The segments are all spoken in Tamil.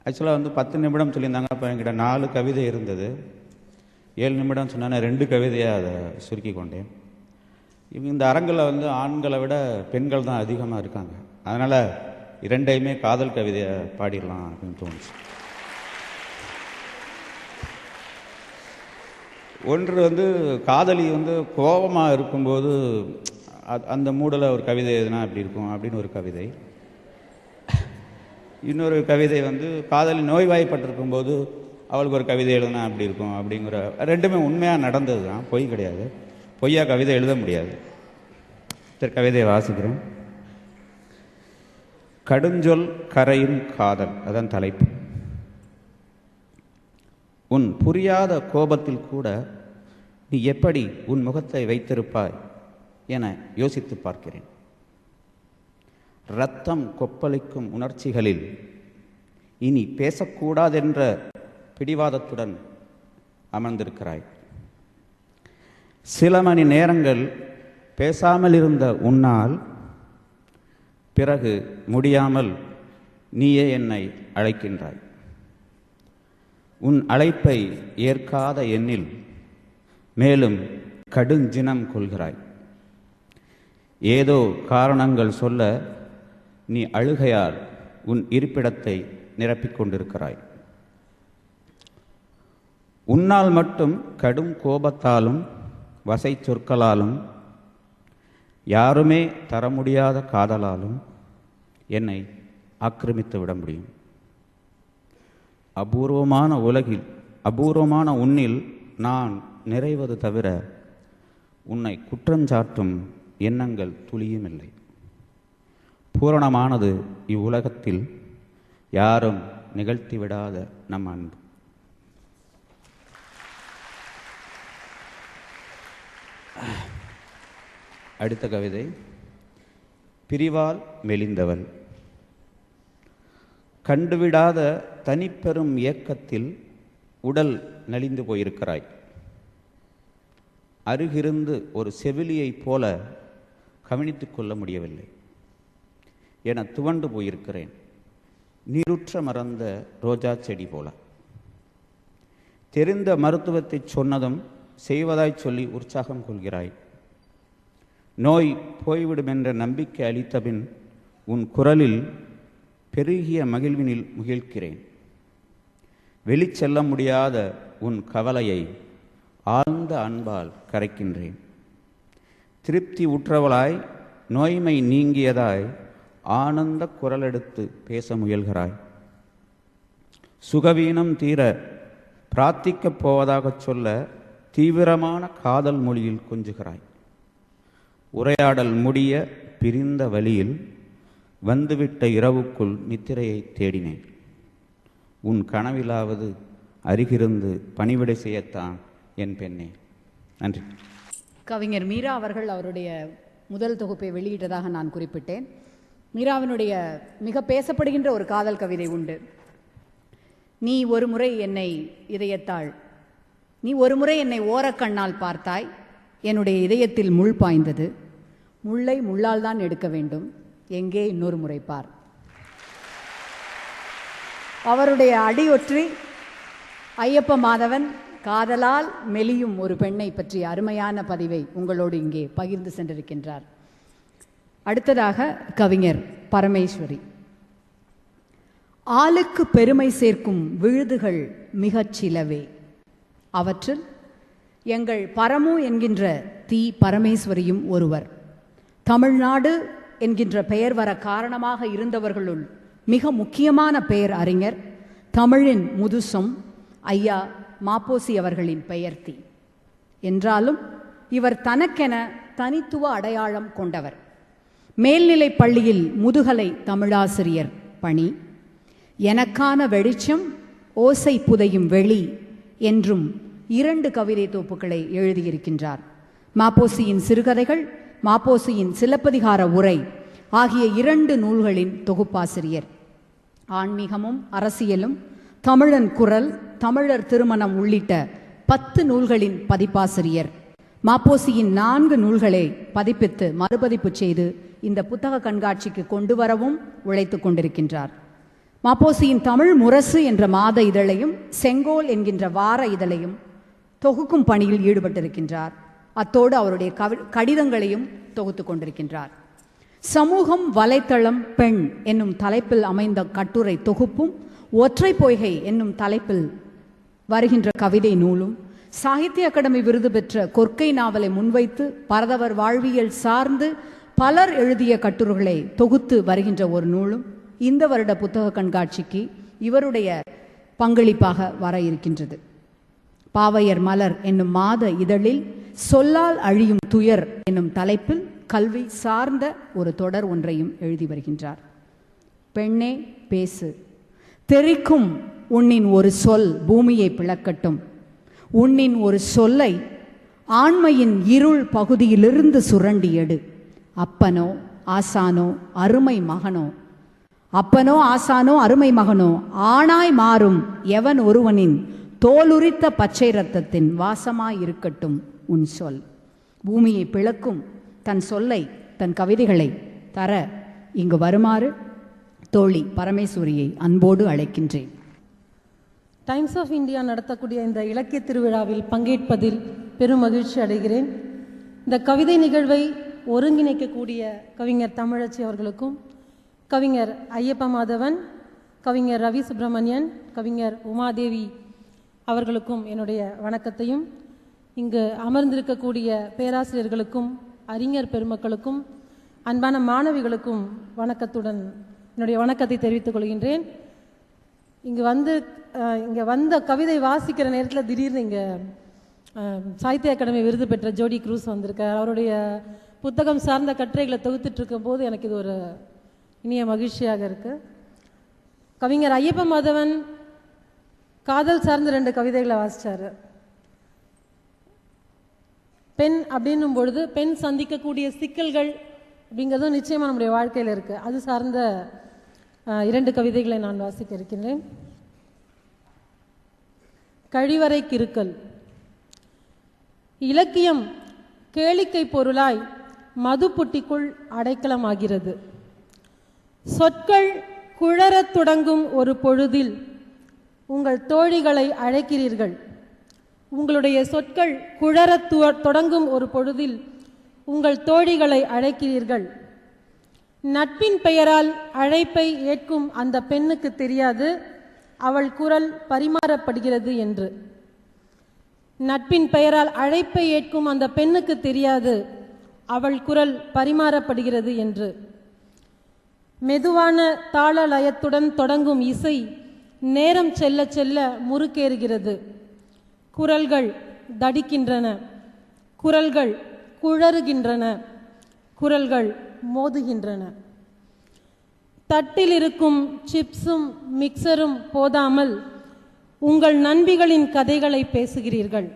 ஆக்சுவலாக வந்து 10 நிமிடம் சொல்லியிருந்தாங்க. அப்போ என்கிட்ட 4 கவிதை இருந்தது. 7 நிமிடம் சொன்னால் 2 கவிதையாக அதை சுருக்கி கொண்டேன். இந்த அரங்கில் வந்து ஆண்களை விட பெண்கள் தான் அதிகமாக இருக்காங்க. அதனால் 2யுமே காதல் கவிதையை பாடிடலாம் அப்படின்னு தோணுச்சு. ஒன்று வந்து காதலி வந்து கோபமாக இருக்கும்போது அந்த மூடில் ஒரு கவிதை எதுனா அப்படி இருக்கும் அப்படின்னு ஒரு கவிதை. இன்னொரு கவிதை வந்து காதலி நோய்வாய்ப்பட்டிருக்கும் போது அவளுக்கு ஒரு கவிதை எழுதுனா அப்படி இருக்கும் அப்படிங்கிற. ரெண்டுமே உண்மையாக நடந்தது தான், பொய் கிடையாது. பொய்யா கவிதை எழுத முடியாது. சரி, கவிதையை வாசிக்கிறேன். கடுஞ்சொல் கரையும் காதல், அதான் தலைப்பு. உன் புரியாத கோபத்தில் கூட நீ எப்படி உன் முகத்தை வைத்திருப்பாய் என யோசித்து பார்க்கிறேன். இரத்தம் கொப்பளிக்கும் உணர்ச்சிகளில் இனி பேசக்கூடாதென்ற பிடிவாதத்துடன் அமர்ந்திருக்கிறாய். சில மணி நேரங்கள் பேசாமல் இருந்த உன்னால் பிறகு முடியாமல் நீயே என்னை அழைக்கின்றாய். உன் அழைப்பை ஏற்காத எண்ணில் மேலும் கடுஞ்சினம் கொள்கிறாய். ஏதோ காரணங்கள் சொல்ல நீ அழுகையால் உன் இருப்பிடத்தை நிரப்பிக் கொண்டிருக்கிறாய். உன்னால் மட்டும் கடும் கோபத்தாலும் வசை சொற்களாலும் யாருமே தர முடியாத காதலாலும் என்னை ஆக்கிரமித்து விட முடியும். அபூர்வமான உலகில், அபூர்வமான உன்னில் நான் நிறைவது தவிர உன்னை குற்றஞ்சாட்டும் எண்ணங்கள் துளியும் இல்லை. பூரணமானது இவ்வுலகத்தில் யாரும் நிகழ்த்திவிடாத நம் அன்பு. அடுத்த கவிதை. பிரிவால் மெலிந்தவள். கண்டுவிடாத தனிப்பெரும் இயக்கத்தில் உடல் நலிந்து போயிருக்கிறாய். அருகிருந்து ஒரு செவிலியைப் போல கவனித்து கொள்ள முடியவில்லை என துவண்டு போயிருக்கிறேன். நீருற்ற மறந்த ரோஜா செடி போல. தெரிந்த மருத்துவத்தை சொன்னதும் செய்வதாய் சொல்லி உற்சாகம் கொள்கிறாய். நோய் போய்விடும் என்ற நம்பிக்கை அளித்தபின் உன் குரலில் பெருகிய மகிழ்வினில் முகிழ்க்கிறேன். வெளிச்செல்ல முடியாத உன் கவலையை ஆழ்ந்த அன்பால் கரைக்கின்றேன். திருப்தி உற்றவளாய் நோய்மை நீங்கியதாய் ஆனந்த குரலெடுத்து பேச முயல்கிறாய். சுகவீனம் தீர பிரார்த்திக்கப் போவதாகச் சொல்ல தீவிரமான காதல் மொழியில் கொஞ்சுகிறாய். உரையாடல் முடிய பிரிந்த வழியில் வந்துவிட்ட இரவுக்குள் நித்திரையை தேடினேன். உன் கனவிலாவது அருகிருந்து பணிவிடை செய்யத்தான் என் பெண்ணே. நன்றி. கவிஞர் மீரா அவர்கள் அவருடைய முதல் தொகுப்பை வெளியிட்டதாக நான் குறிப்பிட்டேன். மீராவினுடைய மிக பேசப்படுகின்ற ஒரு காதல் கவிதை உண்டு. நீ ஒரு முறை என்னை இதயத்தாள், நீ ஒரு முறை என்னை ஓரக்கண்ணால் பார்த்தாய், என்னுடைய இதயத்தில் முள் பாய்ந்தது, முள்ளை முள்ளால் தான் எடுக்க வேண்டும், எங்கே இன்னொரு முறை பார். அவருடைய அடியொற்றி ஐயப்ப மாதவன் காதலால் மெலியும் ஒரு பெண்ணை பற்றிய அருமையான பதிவை உங்களோடு இங்கே பகிர்ந்து சென்றிருக்கின்றார். அடுத்ததாக கவிஞர் பரமேஸ்வரி. ஆளுக்கு பெருமை சேர்க்கும் விழுதுகள் மிகச் சிலவே, அவற்றில் எங்கள் பரமு என்கின்ற தி பரமேஸ்வரியும் ஒருவர். தமிழ்நாடு என்கின்ற பெயர் வர காரணமாக இருந்தவர்களுள் மிக முக்கியமான பெயர் அறிஞர், தமிழின் முதுசம் ஐயா மாப்போசி அவர்களின் பெயர்த்தி. என்றாலும் இவர் தனக்கென தனித்துவ அடையாளம் கொண்டவர். மேல்நிலைப் பள்ளியில் முதுகலை தமிழாசிரியர் பணி, எனக்கான வெளிச்சம், ஓசை புதையும் வெளி என்றும் 2 கவிதை தொகுப்புகளை எழுதியிருக்கின்றார். மாப்போசியின் சிறுகதைகள், மாப்போசியின் சிலப்பதிகார உரை ஆகிய 2 நூல்களின் தொகுப்பாசிரியர். ஆன்மீகமும் அரசியலும், தமிழன் குரல், தமிழர் திருமணம் உள்ளிட்ட 10 நூல்களின் பதிப்பாசிரியர். மாப்போசியின் 4 நூல்களை பதிப்பித்து மறுபதிப்பு செய்து இந்த புத்தக கண்காட்சிக்கு கொண்டு வரவும் உழைத்து கொண்டிருக்கின்றார். மாப்போசியின் தமிழ் முரசு என்ற மாத இதழையும் செங்கோல் என்கின்ற வார இதழையும் தொகுக்கும் பணியில் ஈடுபட்டிருக்கின்றார். அத்தோடு அவருடைய கடிதங்களையும் தொகுத்து கொண்டிருக்கின்றார். சமூகம் வலைத்தளம் பெண் என்னும் தலைப்பில் அமைந்த கட்டுரை தொகுப்பும் ஒற்றை பொய்கை என்னும் தலைப்பில் வருகின்ற கவிதை நூலும் சாகித்ய அகாடமி விருது பெற்ற கொற்கை நாவலை முன்வைத்து பரதவர் வாழ்வியல் சார்ந்து பலர் எழுதிய கட்டுரைகளை தொகுத்து வருகின்ற ஒரு நூலும் இந்த வருட புத்தக கண்காட்சிக்கு இவருடைய பங்களிப்பாக வர இருக்கின்றது. பாவையர் மலர் என்னும் மாத இதழில் சொல்லால் அழியும் துயர் என்னும் தலைப்பில் கல்வி சார்ந்த ஒரு தொடர் ஒன்றையும் எழுதி வருகின்றார். பெண்ணே பேசு, தெரிக்கும் உன்னின் ஒரு சொல் பூமியை பிளக்கட்டும், உன்னின் ஒரு சொல்லை ஆண்மையின் இருள் பகுதியிலிருந்து சுரண்டி எடு. அப்பனோ ஆசானோ அருமை மகனோ, அப்பனோ ஆசானோ அருமை மகனோ, ஆணாய் மாறும் எவன் ஒருவனின் தோலுரித்த பச்சை இரத்தத்தின் வாசமாயிருக்கட்டும் உன் சொல். பூமியை பிளக்கும் தன் சொல்லை, தன் கவிதைகளை தர இங்கு வருமாறு தோழி பரமேஸ்வரியை அன்போடு அழைக்கின்றேன். டைம்ஸ் ஆஃப் இந்தியா நடத்தக்கூடிய இந்த இலக்கிய திருவிழாவில் பங்கேற்பதில் பெரும் மகிழ்ச்சி அடைகிறேன். இந்த கவிதை நிகழ்வை ஒருங்கிணைக்கக்கூடிய கவிஞர் தமிழச்சி அவர்களுக்கும், கவிஞர் ஐயப்ப மாதவன், கவிஞர் ரவி சுப்பிரமணியன், கவிஞர் உமாதேவி அவர்களுக்கும் என்னுடைய வணக்கத்தையும், இங்கு அமர்ந்திருக்கக்கூடிய பேராசிரியர்களுக்கும் அறிஞர் பெருமக்களுக்கும் அன்பான மாணவிகளுக்கும் வணக்கத்துடன் என்னுடைய வணக்கத்தை தெரிவித்துக் கொள்கின்றேன். இங்கே வந்த கவிதை வாசிக்கிற நேரத்தில் திடீர்னு இங்கே சாகித்ய அகாடமி விருது பெற்ற ஜோடி க்ரூஸ் வந்திருக்கார். அவருடைய புத்தகம் சார்ந்த கட்டுரைகளை தொகுத்துட்டு இருக்கும் போது எனக்கு இது ஒரு இனிய மகிழ்ச்சியாக இருக்கு. கவிஞர் ஐயப்ப மாதவன் காதல் சார்ந்த 2 கவிதைகளை வாசித்தார். பெண் அப்படின்னும் பொழுது பெண் சந்திக்கக்கூடிய சிக்கல்கள் அப்படிங்கிறதும் நிச்சயமாக நம்முடைய வாழ்க்கையில் இருக்குது. அது சார்ந்த 2 கவிதைகளை நான் வாசிக்க இருக்கின்றேன். கழிவறை கிறுக்கல். இலக்கியம் கேளிக்கை பொருளாய் மதுப்புட்டிக்குள் அடைக்கலமாகிறது. சொற்கள் குழறத் தொடங்கும் ஒரு பொழுதில் உங்கள் தோழிகளை அழைக்கிறீர்கள். உங்களுடைய சொற்கள் குழறத் தொடங்கும் ஒரு பொழுதில் உங்கள் தோழிகளை அழைக்கிறீர்கள். நட்பின் பெயரால் அழைப்பை ஏற்கும் அந்த பெண்ணுக்கு தெரியாது அவள் குரல் பரிமாறப்படுகிறது என்று. நட்பின் பெயரால் அழைப்பை ஏற்கும் அந்த பெண்ணுக்கு தெரியாது அவள் குரல் பரிமாறப்படுகிறது என்று. மெதுவான தாள லயத்துடன் தொடங்கும் இசை நேரம் செல்ல செல்ல முறுக்கேறுகிறது. குரல்கள் தடிக்கின்றன, குரல்கள் குழறுகின்றன, குரல்கள் மோதுகின்றன. தட்டில் இருக்கும் சிப்ஸும் மிக்சரும் போதாமல் உங்கள் நண்பிகளின் கதைகளை பேசுகிறீர்கள்.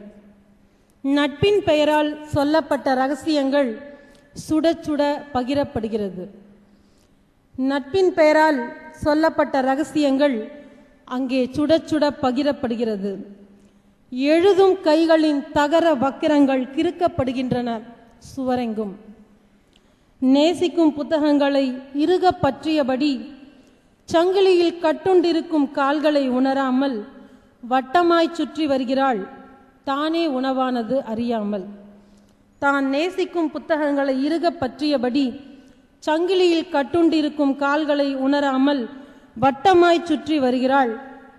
நட்பின் பெயரால் சொல்லப்பட்ட ரகசியங்கள் சுட சுட பகிரப்படுகிறது. நட்பின் பெயரால் சொல்லப்பட்ட ரகசியங்கள் அங்கே சுட சுட பகிரப்படுகிறது. எழுதும் கைகளின் தகர வக்கிரங்கள் கிறுக்கப்படுகின்றன சுவரெங்கும். நேசிக்கும் புத்தகங்களை இறுக பற்றியபடி சங்கிலியில் கட்டுண்டிருக்கும் கால்களை உணராமல் வட்டமாய் சுற்றி வருகிறாள் தானே உணவானது அறியாமல். தான் நேசிக்கும் புத்தகங்களை இறுக பற்றியபடி சங்கிலியில் கட்டுண்டிருக்கும் கால்களை உணராமல் வட்டமாய் சுற்றி வருகிறாள்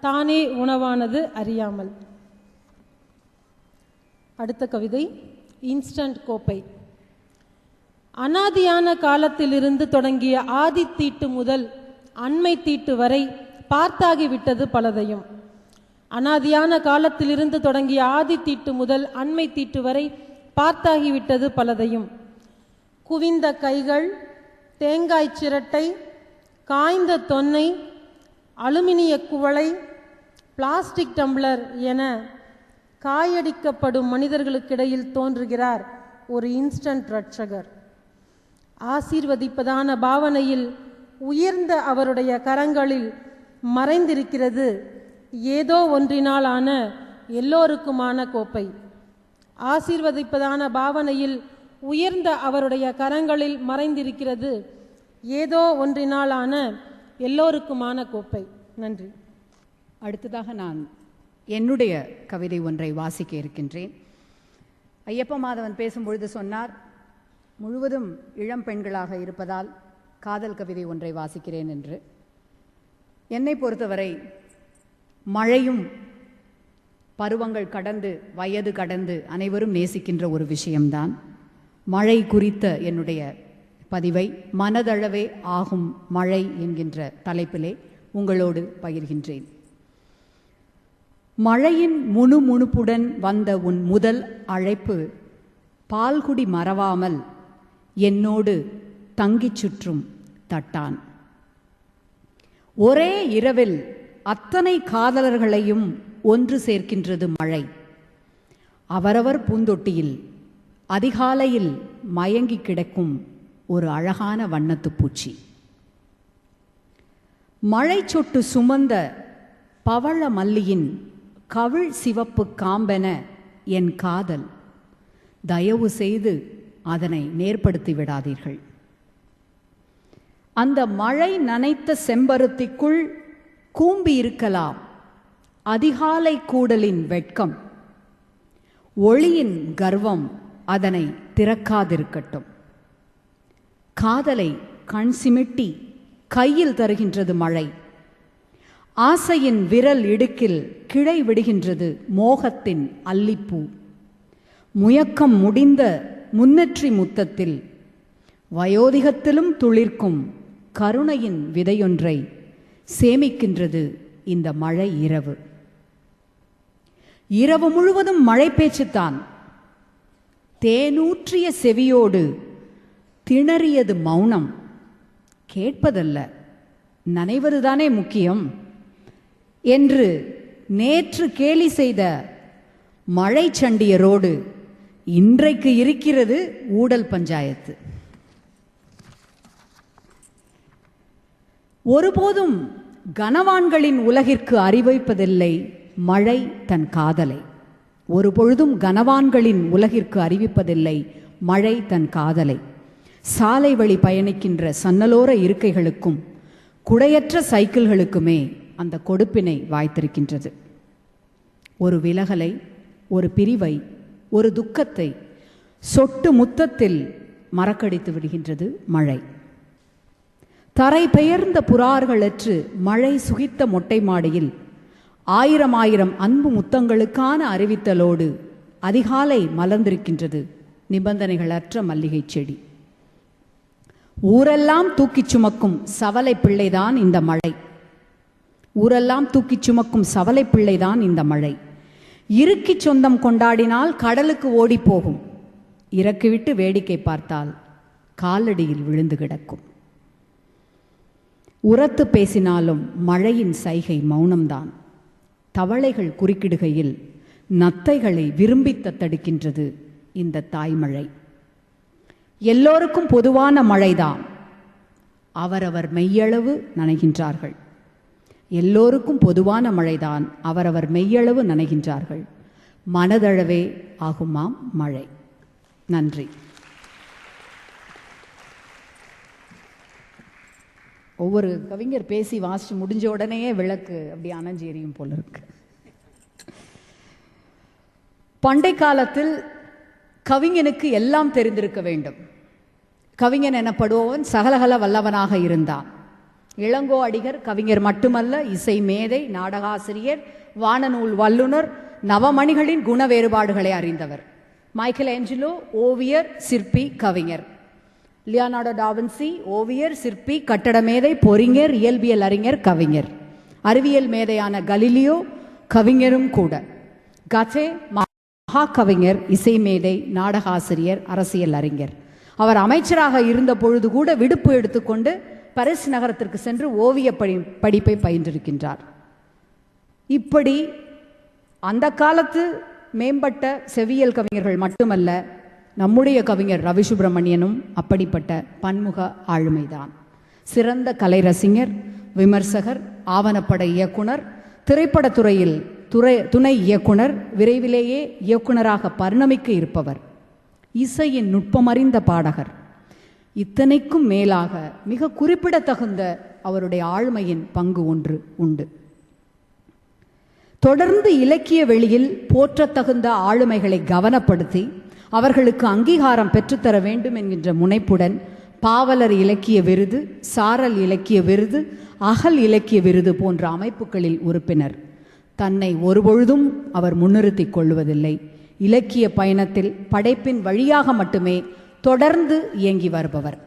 தானே உணவானது அறியாமல். அடுத்த கவிதை இன்ஸ்டன்ட் கோப்பை. அனாதியான காலத்திலிருந்து தொடங்கிய ஆதி தீட்டு முதல் அண்மை தீட்டு வரை பார்த்தாகிவிட்டது பலதையும். அனாதியான காலத்திலிருந்து தொடங்கிய ஆதி தீட்டு முதல் அண்மை தீட்டு வரை பார்த்தாகிவிட்டது பலதையும். குவிந்த கைகள், தேங்காய் சிரட்டை, காய்ந்த தொன்னை, அலுமினிய குவளை, பிளாஸ்டிக் டம்ளர் என காயடிக்கப்படும் மனிதர்களுக்கிடையில் தோன்றுகிறார் ஒரு இன்ஸ்டன்ட் ரட்சகர். ஆசீர்வதிப்பதான பாவனையில் உயர்ந்த அவருடைய கரங்களில் மறைந்திருக்கிறது ஏதோ ஒன்றினால் ஆன எல்லோருக்குமான கோப்பை. ஆசீர்வதிப்பதான பாவனையில் உயர்ந்த அவருடைய கரங்களில் மறைந்திருக்கிறது ஏதோ ஒன்றினால் ஆன எல்லோருக்குமான கோப்பை. நன்றி. அடுத்ததாக நான் என்னுடைய கவிதை ஒன்றை வாசிக்க இருக்கின்றேன். ஐயப்ப மாதவன் பேசும்பொழுது சொன்னார், முழுவதும் இளம் பெண்களாக இருப்பதால் காதல் கவிதை ஒன்றை வாசிக்கிறேன் என்று. என்னை பொறுத்தவரை மழையும் பருவங்கள் கடந்து வயது கடந்து அனைவரும் நேசிக்கின்ற ஒரு விஷயம்தான். மழை குறித்த என்னுடைய பதிவை மனதளவே ஆகும் மழை என்கின்ற தலைப்பிலே உங்களோடு பகிர்கின்றேன். மழையின் முணுமுணுப்புடன் வந்த உன் முதல் அழைப்பு பால்குடி மறவாமல் என்னோடு தங்கிச் சுற்றும் தட்டான். ஒரே இரவில் அத்தனை காதலர்களையும் ஒன்று சேர்க்கின்றது மழை. அவரவர் பூந்தொட்டியில் அதிகாலையில் மயங்கி கிடக்கும் ஒரு அழகான வண்ணத்து பூச்சி. மழை சொட்டு சுமந்த பவள மல்லியின் கவிழ் சிவப்பு காம்பென என் காதல், தயவு செய்து அதனை நேர்படுத்தி விடாதீர்கள். அந்த மழை நனைத்த செம்பருத்திக்குள் கூம்பி இருக்கலாம் அதிகாலை கூடலின் வெட்கம். ஒளியின் கர்வம் அதனை திறக்காதிருக்கட்டும். காதலை கண் சிமிட்டி கையில் தருகின்றது மழை. ஆசையின் விரல் இடுக்கில் கிளை விடுகின்றது மோகத்தின் அல்லிப்பூ. முயக்கம் முடிந்த முன்னெற்றி முத்தத்தில் வயோதிகத்திலும் துளிர்க்கும் கருணையின் விதையொன்றை சேமிக்கின்றது இந்த மழை இரவு. இரவு முழுவதும் மழை பேச்சுத்தான். தேனூற்றிய செவியோடு திணறியது மௌனம். கேட்பதல்ல, நனைவதுதானே முக்கியம் என்று நேற்று கேலி செய்த மழை சண்டியரோடு இன்றைக்கு இருக்கிறது ஊடல் பஞ்சாயத்து. ஒருபோதும் கனவான்களின் உலகிற்கு அறிவிப்பதில்லை மழை தன் காதலை. ஒருபொழுதும் கனவான்களின் உலகிற்கு அறிவிப்பதில்லை மழை தன் காதலை. சாலை வழி பயணிக்கின்ற சன்னலோர இருக்கைகளுக்கும் குடையற்ற சைக்கிள்களுக்குமே அந்த கொடுப்பினை வாய்த்திருக்கின்றது. ஒரு விலகலை, ஒரு பிரிவை, ஒரு துக்கத்தை சொட்டு முத்தத்தில் மறக்கடித்து விடுகின்றது மழை. தரை பெயர்ந்த புறார்களற்று மழை சுகித்த மொட்டை மாடியில் ஆயிரம் ஆயிரம் அன்பு முத்தங்களுக்கான அறிவித்தலோடு அதிகாலை மலர்ந்திருக்கின்றது நிபந்தனைகளற்ற மல்லிகை செடி. ஊரெல்லாம் தூக்கிச் சுமக்கும் சவலை பிள்ளைதான் இந்த மழை. ஊரெல்லாம் தூக்கிச் சுமக்கும் சவலை பிள்ளைதான் இந்த மழை. இறுக்கி சொந்தம் கொண்டாடினால் கடலுக்கு ஓடி போகும். இறக்கிவிட்டு வேடிக்கை பார்த்தால் காலடியில் விழுந்து கிடக்கும். உரத்து பேசினாலும் மழையின் சைகை மௌனம்தான். தவளைகள் குறுக்கிடுகையில் நத்தைகளை விரும்பி தத்தடிக்கின்றது இந்த தாய்மழை. எல்லோருக்கும் பொதுவான மழைதான். அவரவர் மெய்யளவு நனைகின்றார்கள். எல்லோருக்கும் பொதுவான மழைதான். அவரவர் மெய்யளவு நனைகின்றார்கள். மனதளவே ஆகுமாம் மழை. நன்றி. ஒவ்வொரு கவிஞர் பேசி வாசிச்சு முடிஞ்ச உடனேயே விளக்கு அப்படி அணைஞ்சு எரியும் போல இருக்கு. பண்டை காலத்தில் கவிஞனுக்கு எல்லாம் தெரிந்திருக்க வேண்டும். கவிஞன் எனப்படுபவன் சகலகல வல்லவனாக இருந்தான். இளங்கோ அடிகர் கவிஞர் மட்டுமல்ல, இசை மேதை, நாடகாசிரியர், வானநூல் வல்லுனர், நவமணிகளின் குண வேறுபாடுகளை அறிந்தவர். மைக்கேல் ஏஞ்சலோ ஓவியர், சிற்பி, கவிஞர். லியோனார்டோ டாவின்சி ஓவியர், சிற்பி, கட்டட மேதை, பொறிஞர், இயல்பியல் அறிஞர், கவிஞர். அறிவியல் மேதையான கலீலியோ கவிஞரும் கூட. கதே மகா கவிஞர், இசை மேதை, நாடகாசிரியர், அரசியல் அறிஞர். அவர் அமைச்சராக இருந்த பொழுது கூட விடுப்பு எடுத்துக்கொண்டு பாரிஸ் நகரத்திற்கு சென்று ஓவிய படிப்பை பயின்றிருக்கின்றார். இப்படி அந்த காலத்து மேம்பட்ட செவ்வியல் கவிஞர்கள் மட்டுமல்ல, நம்முடைய கவிஞர் ரவி சுப்பிரமணியனும் அப்படிப்பட்ட பன்முக ஆளுமைதான். சிறந்த கலை ரசிகர், விமர்சகர், ஆவணப்பட இயக்குனர், திரைப்படத்துறையில் துணை இயக்குனர், விரைவிலேயே இயக்குனராக பரிணமிக்க இருப்பவர், இசையின் நுட்பமறிந்த பாடகர். இத்தனைக்கும் மேலாக மிக குறிப்பிடத்தகுந்த அவருடைய ஆளுமையின் பங்கு ஒன்று உண்டு. தொடர்ந்து இலக்கிய வெளியில் போற்றத்தகுந்த ஆளுமைகளை கவனப்படுத்தி அவர்களுக்கு அங்கீகாரம் பெற்றுத்தர வேண்டும் என்கின்ற முனைப்புடன் பாவலர் இலக்கிய விருது, சாரல் இலக்கிய விருது, அகல் இலக்கிய விருது போன்ற அமைப்புகளில் உறுப்பினர். தன்னை ஒருபொழுதும் அவர் முன்னிறுத்திக் கொள்வதில்லை. இலக்கிய பயணத்தில் படைப்பின் வழியாக மட்டுமே தொடர்ந்து இயங்கி வருபவர்.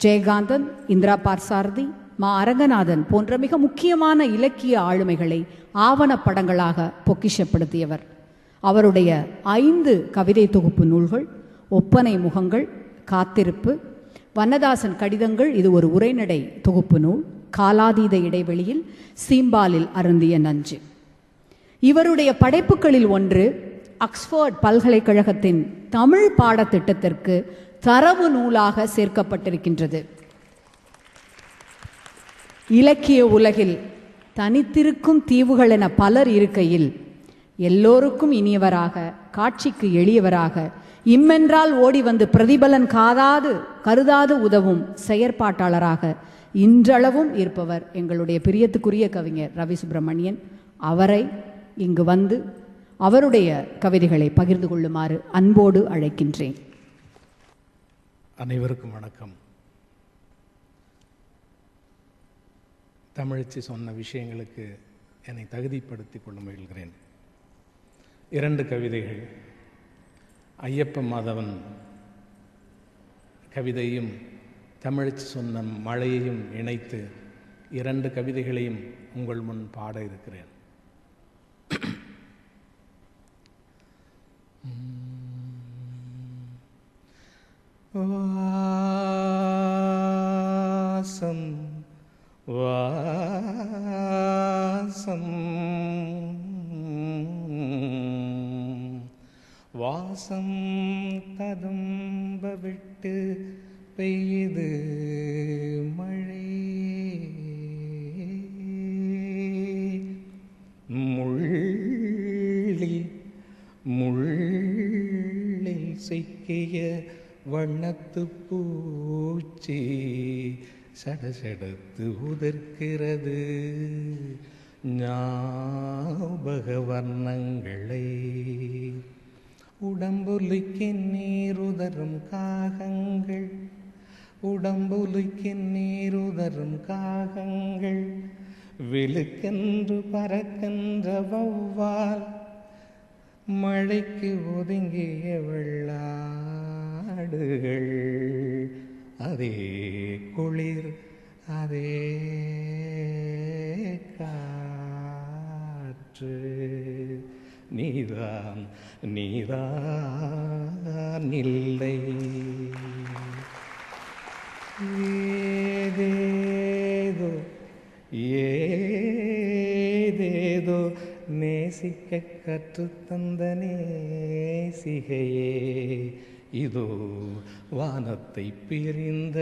ஜெயகாந்தன், இந்திரா பார்சாரதி, மா அரங்கநாதன் போன்ற மிக முக்கியமான இலக்கிய ஆளுமைகளை ஆவணப்படங்களாக பொக்கிஷப்படுத்தியவர். அவருடைய 5 கவிதை தொகுப்பு நூல்கள், ஒப்பனை முகங்கள், காத்திருப்பு, வண்ணதாசன் கடிதங்கள், இது ஒரு உரைநடை தொகுப்பு நூல், காலாதீத இடைவெளியில், சீம்பாலில் அருந்திய நஞ்சு. இவருடைய படைப்புகளில் ஒன்று ஆக்ஸ்போர்ட் பல்கலைக்கழகத்தின் தமிழ் பாடத்திட்டத்திற்கு தரவு நூலாக சேர்க்கப்பட்டிருக்கின்றது. இலக்கிய உலகில் தனித்திருக்கும் தீவுகள் என பலர் இருக்கையில் எல்லோருக்கும் இனியவராக, காட்சிக்கு எளியவராக, இம்மென்றால் ஓடி வந்து பிரதிபலன் கருதாது உதவும் செயற்பாட்டாளராக இன்றளவும் இருப்பவர் எங்களுடைய பிரியத்துக்குரிய கவிஞர் ரவி சுப்பிரமணியன். அவரை இங்கு வந்து அவருடைய கவிதைகளை பகிர்ந்து கொள்ளுமாறு அன்போடு அழைக்கின்றேன். அனைவருக்கும் வணக்கம். தமிழச்சி சொன்ன விஷயங்களுக்கு என்னை தகுதிப்படுத்திக் கொள்ள முயல்கிறேன். 2 கவிதைகள், ஐயப்ப மாதவன் கவிதையும் தமிழச்சி சொன்ன மழையையும் இணைத்து 2 கவிதைகளையும் உங்கள் முன் பாட இருக்கிறேன். வாசம் வாசம் வாசம் ததும்ப விட்டு பெய்யுது மழை, முள்ளில் சிக்கிய வண்ணத்து பூச்சி சடசடத்து உதிர்க்கிறது ஞாபக வர்ணங்களை. உடம்புலுக்கு நீருதரும் காகங்கள், உடம்புலுக்கு நீருதரும் காகங்கள், விழுக்கென்று பறக்கின்ற வௌவால், மழைக்கு ஒதுங்கிய வெள்ளாடுகள், அதே குளிர் அதே காற்று, நீதான் நீதான் இல்லை. ஏதேதோ ஏதேதோ நேசிக்க கற்றுத்தந்த நேசிகையே, இதோ வானத்தை பிரிந்த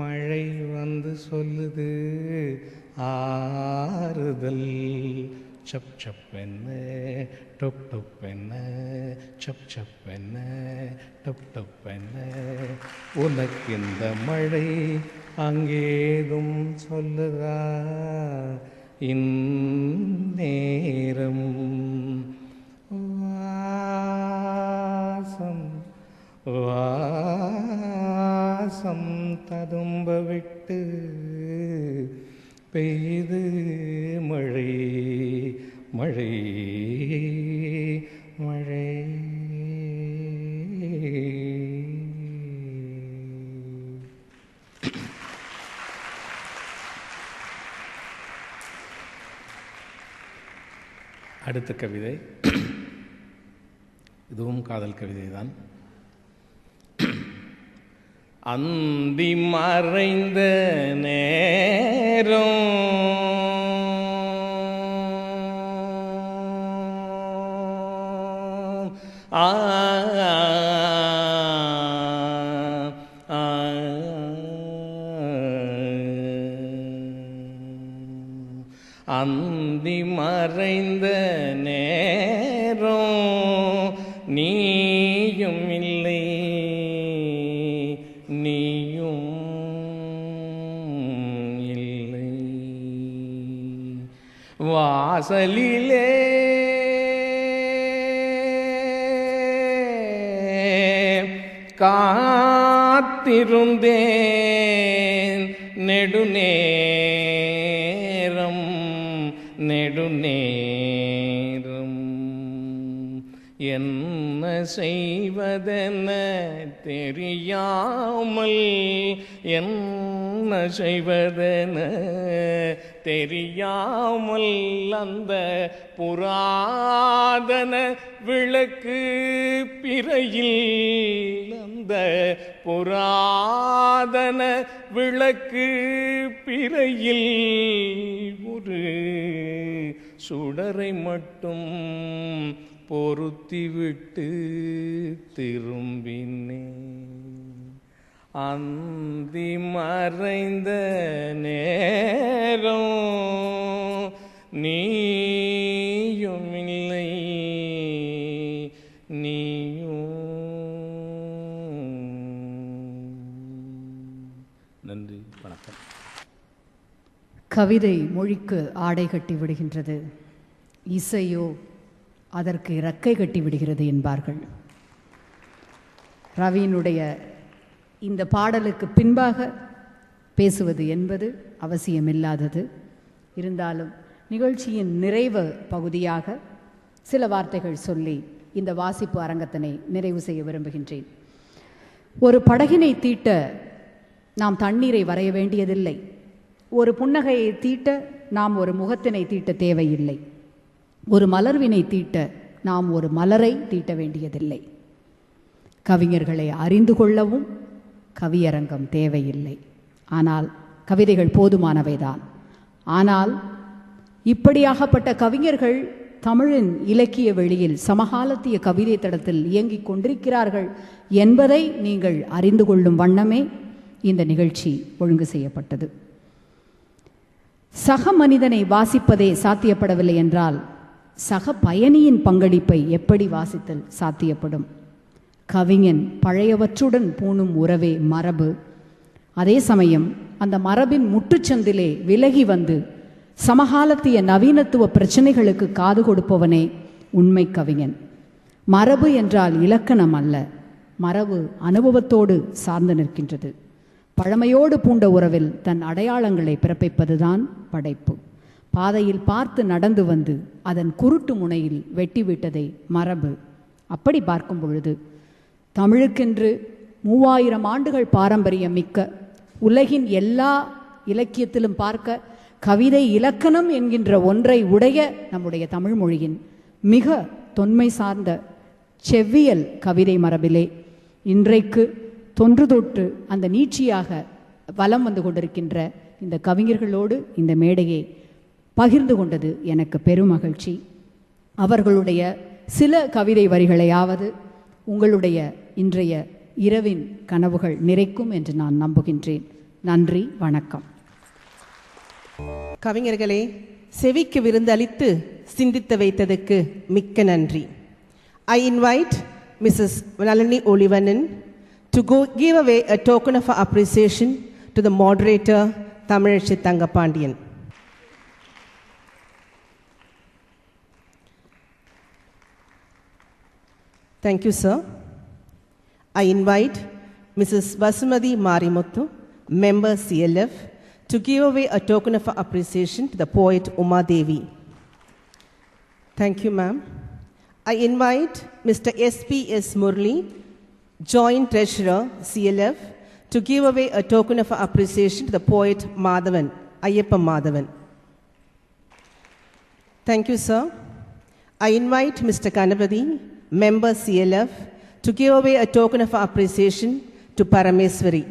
மழை வந்து சொல்லுது ஆறுதல். சப் சப் என்ன டொப் டொப் என்ன, சப் சப் என்ன டொப் டொப் என்ன, உனக்கு இந்த மழை அங்கேதும் சொல்லுதா இந்நேரம். வாசம் வாசம் ததும்ப விட்டு பெய்து மழை மழை மழை. அடுத்த கவிதை, இதுவும் காதல் கவிதை தான். அந்தி மறைந்த நேரம் அந்தி மறைந்த நேரம் நீயும் இல்லை நீயும் இல்லை. வாசலிலே காத்திருந்தேன் நெடுநேரம் என்ன செய்வதென தெரியாமல் என்ன செய்வதென தெரியாமல் அந்த புராதன விளக்கு பிறையில் அந்த புராதன விளக்கு பிறையில் ஒரு சுடரை மட்டும் பொருத்திவிட்டு திரும்பினேன். அந்தி மறைந்த நேரம் நீயும் இல்லை நன்றி, வணக்கம். கவிதை மொழிக்கு ஆடை கட்டி விடுகின்றது, இசையோ அதற்கு இறக்கை கட்டி விடுகிறது என்பார்கள். ரவியினுடைய இந்த பாடலுக்கு பின்பாக பேசுவது என்பது அவசியமில்லாதது. இருந்தாலும் நிகழ்ச்சியின் நிறைவு பகுதியாக சில வார்த்தைகள் சொல்லி இந்த வாசிப்பு அரங்கத்தினை நிறைவு செய்ய விரும்புகின்றேன். ஒரு படகினை தீட்ட நாம் தண்ணீரை வரைய வேண்டியதில்லை. ஒரு புன்னகையை தீட்ட நாம் ஒரு முகத்தினை தீட்ட தேவையில்லை. ஒரு மலர்வினை தீட்ட நாம் ஒரு மலரை தீட்ட வேண்டியதில்லை. கவிஞர்களை அறிந்து கொள்ளவும் கவியரங்கம் தேவையில்லை. ஆனால் கவிதைகள் போதுமானவைதான். ஆனால் இப்படியாகப்பட்ட கவிஞர்கள் தமிழின் இலக்கிய வெளியில் சமகாலத்திய கவிதை தடத்தில் இயங்கிக் கொண்டிருக்கிறார்கள் என்பதை நீங்கள் அறிந்து கொள்ளும் வண்ணமே இந்த நிகழ்ச்சி ஒழுங்கு செய்யப்பட்டது. சக மனிதனை வாசிப்பதே சாத்தியப்படவில்லை என்றால் சக பயணியின் பங்களிப்பை எப்படி வாசித்தல் சாத்தியப்படும்? கவிஞன் பழையவற்றுடன் பூணும் உறவே மரபு. அதே சமயம் அந்த மரபின் முட்டுச்சந்திலே விலகி வந்து சமகாலத்திய நவீனத்துவ பிரச்சனைகளுக்கு காது கொடுப்பவனே உண்மை கவிஞன். மரபு என்றால் இலக்கணம் அல்ல, மரபு அனுபவத்தோடு சார்ந்து நிற்கின்றது. பழமையோடு பூண்ட உறவில் தன் அடையாளங்களை பிறப்பிப்பதுதான் படைப்பு. பாதையில் பார்த்து நடந்து வந்து அதன் குருட்டு முனையில் வெட்டிவிட்டதை மரபு. அப்படி பார்க்கும் பொழுது தமிழுக்கென்று 3000 ஆண்டுகள் பாரம்பரியம் மிக்க, உலகின் எல்லா இலக்கியத்திலும் பார்க்க கவிதை இலக்கணம் என்கின்ற ஒன்றை உடைய நம்முடைய தமிழ் மொழியின் மிக தொன்மை சார்ந்த செவ்வியல் கவிதை மரபிலே இன்றைக்கு தொன்று தொட்டு அந்த நீட்சியாக வலம் வந்து கொண்டிருக்கின்ற இந்த கவிஞர்களோடு இந்த மேடையை பகிர்ந்து கொண்டது எனக்கு பெரும் மகிழ்ச்சி. அவர்களுடைய சில கவிதை வரிகளையாவது உங்களுடைய இன்றைய இரவின் கனவுகள் நிறைக்கும் என்று நான் நம்புகின்றேன். நன்றி, வணக்கம். கவிஞர்களே, செவிக்கு விருந்தளித்து சிந்தித்து வைத்ததற்கு மிக்க நன்றி. I invite Mrs. Nalini Olivanan to give away a token of appreciation to the moderator, Tamizhchi Thangapandiyan. Thank you, sir. I invite Mrs. Vasumati Marimuthu, member CLF, to give away a token of appreciation to the poet Uma Devi. Thank you, ma'am. I invite Mr. S.P.S. Murli, Joint Treasurer, CLF, to give away a token of appreciation to the poet Madhavan, Ayyappa Madhavan. Thank you, sir. I invite Mr. Kanapati, member CLF, to give away a token of appreciation to Parameswari.